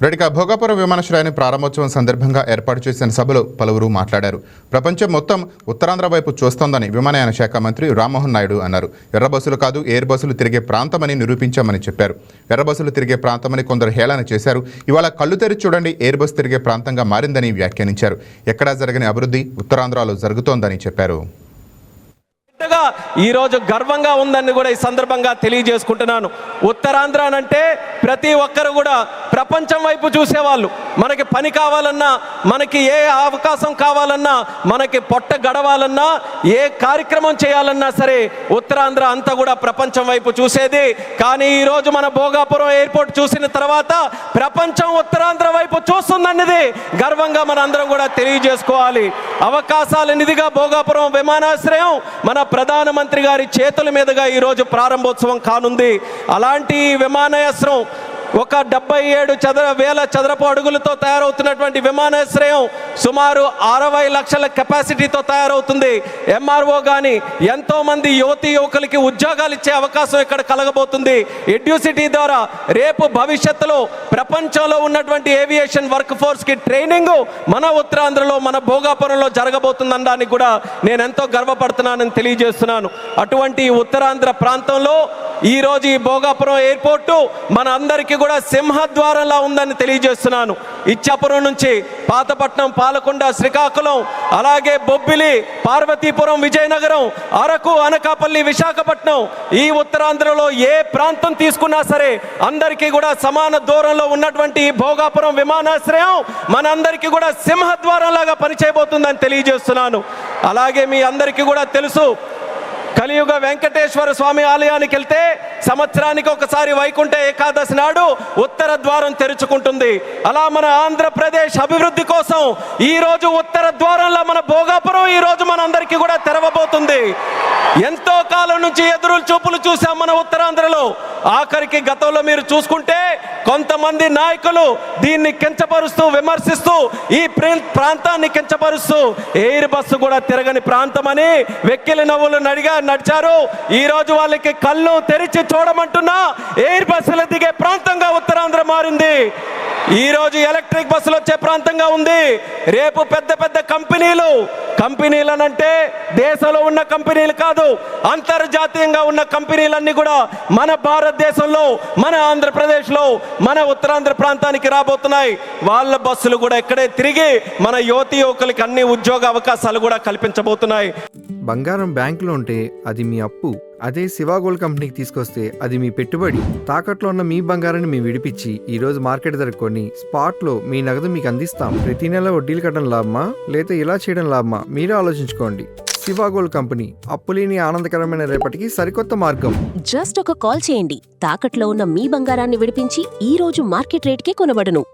రెడ్డిక భోగాపురం విమానాశ్రయాన్ని ప్రారంభోత్సవం సందర్భంగా ఏర్పాటు చేసిన సభలో పలువురు మాట్లాడారు. ప్రపంచం మొత్తం ఉత్తరాంధ్ర వైపు చూస్తోందని విమానయాన శాఖ మంత్రి రామ్మోహన్ నాయుడు అన్నారు. ఎర్ర బస్సులు కాదు ఎయిర్ బస్సులు తిరిగే ప్రాంతమని నిరూపించామని చెప్పారు. ఎర్ర బస్సులు తిరిగే ప్రాంతమని కొందరు హేళన చేశారు. ఇవాళ కళ్ళు తెరిచి చూడండి, ఎయిర్ బస్సు తిరిగే ప్రాంతంగా మారిందని వ్యాఖ్యానించారు. ఎక్కడా జరగని అభివృద్ధి ఉత్తరాంధ్రలో జరుగుతోందని చెప్పారు. ఈరోజు గర్వంగా ఉందని కూడా ఈ సందర్భంగా తెలియజేసుకుంటున్నాను. ఉత్తరాంధ్ర అంటే ప్రతి ఒక్కరు కూడా ప్రపంచం వైపు చూసేవాళ్ళు. మనకి పని కావాలన్నా, మనకి ఏ అవకాశం కావాలన్నా, మనకి పొట్ట గడవాలన్నా, ఏ కార్యక్రమం చేయాలన్నా సరే ఉత్తరాంధ్ర అంతా కూడా ప్రపంచం వైపు చూసేది. కానీ ఈరోజు మన భోగాపురం ఎయిర్పోర్ట్ చూసిన తర్వాత ప్రపంచం ఉత్తరాంధ్ర వైపు చూస్తుందన్నది గర్వంగా మన అందరం కూడా తెలియజేసుకోవాలి. అవకాశాల నిధిగా భోగాపురం విమానాశ్రయం మన ప్రధానమంత్రి గారి చేతుల మీదుగా ఈరోజు ప్రారంభోత్సవం కానుంది. అలాంటి విమానాశ్రయం ఒక 77,000 చదరపు అడుగులతో తయారవుతున్నటువంటి విమానాశ్రయం సుమారు 60 లక్షల కెపాసిటీతో తయారవుతుంది. ఎంఆర్ఓ కానీ ఎంతోమంది యువతీ యువకులకి ఉద్యోగాలు ఇచ్చే అవకాశం ఇక్కడ కలగబోతుంది. ఎడ్యూసిటీ ద్వారా రేపు భవిష్యత్తులో ప్రపంచంలో ఉన్నటువంటి ఏవియేషన్ వర్క్ ఫోర్స్కి ట్రైనింగ్ మన ఉత్తరాంధ్రలో మన భోగాపురంలో జరగబోతుందనడానికి కూడా నేను ఎంతో గర్వపడుతున్నానని తెలియజేస్తున్నాను. అటువంటి ఉత్తరాంధ్ర ప్రాంతంలో ఈరోజు ఈ భోగాపురం ఎయిర్పోర్టు మన అందరికీ కూడా సింహద్వారంలా ఉందని తెలియజేస్తున్నాను. ఇచ్చాపురం నుంచి పాతపట్నం, పాలకొండ, శ్రీకాకుళం, అలాగే బొబ్బిలి, పార్వతీపురం, విజయనగరం, అరకు, అనకాపల్లి, విశాఖపట్నం, ఈ ఉత్తరాంధ్రలో ఏ ప్రాంతం తీసుకున్నా సరే అందరికీ కూడా సమాన దూరంలో ఉన్నటువంటి ఈ భోగాపురం విమానాశ్రయం మనందరికీ కూడా సింహద్వారంలాగా పనిచేయబోతుందని తెలియజేస్తున్నాను. అలాగే మీ అందరికీ కూడా తెలుసు, కలియుగ వెంకటేశ్వర స్వామి ఆలయానికి వెళ్తే సంవత్సరానికి ఒకసారి వైకుంఠ ఏకాదశి నాడు ఉత్తర ద్వారం తెరుచుకుంటుంది. అలా మన ఆంధ్రప్రదేశ్ అభివృద్ధి కోసం ఈరోజు ఉత్తర ద్వారంలో మన భోగాపురం ఈరోజు మనందరికీ కూడా తెరవబోతుంది. ఎంతో కాలం నుంచి ఎదురు చూపులు చూసాం మన ఉత్తరాంధ్రలో. ఆఖరికి గతంలో మీరు చూసుకుంటే కొంతమంది నాయకులు దీన్ని కించపరుస్తూ, విమర్శిస్తూ, ఈ ప్రాంతాన్ని కించపరుస్తూ ఎయిర్ బస్సు కూడా తిరగని ప్రాంతమని వెక్కిలి నవ్వులు నడిచారు. ఈ రోజు వాళ్ళకి కళ్ళు తెరిచి చూడమంటున్నా ఎయిర్ బస్సులు దిగే ప్రాంతంగా ఉత్తరాంధ్ర మారింది. ఈ రోజు ఎలక్ట్రిక్ బస్సులు వచ్చే ప్రాంతంగా ఉంది. రేపు పెద్ద పెద్ద కంపెనీలనంటే దేశంలో ఉన్న కంపెనీలు కాదు, అంతర్జాతీయంగా ఉన్న కంపెనీలన్నీ కూడా మన భారతదేశంలో, మన ఆంధ్రప్రదేశ్లో, మన ఉత్తరాంధ్ర ప్రాంతానికి రాబోతున్నాయి. వాళ్ళ బస్సులు కూడా ఇక్కడే తిరిగి మన యువతీ యువకులకి అన్ని ఉద్యోగ అవకాశాలు కూడా కల్పించబోతున్నాయి. బంగారం బ్యాంకులో ఉంటే అది మీ అప్పు, అదే శివ గోల్డ్ కంపెనీకి తీసుకొస్తే అది మీ పెట్టుబడి. తాకట్లో ఉన్న మీ బంగారాన్ని మేము విడిపించి ఈరోజు మార్కెట్ ధర కొని స్పాట్లో మీ నగదు మీకు అందిస్తాం. ప్రతి నెల వడ్డీలు కట్టడం లాభమా లేదా ఇలా చేయడం లాభమా మీరే ఆలోచించుకోండి. శివ గోల్డ్ కంపెనీ, అప్పులేని ఆనందకరమైన రేపటికి సరికొత్త మార్గం. జస్ట్ ఒక కాల్ చేయండి. తాకట్లో ఉన్న మీ బంగారాన్ని విడిపించి ఈ రోజు మార్కెట్ రేట్కే కొనబడును.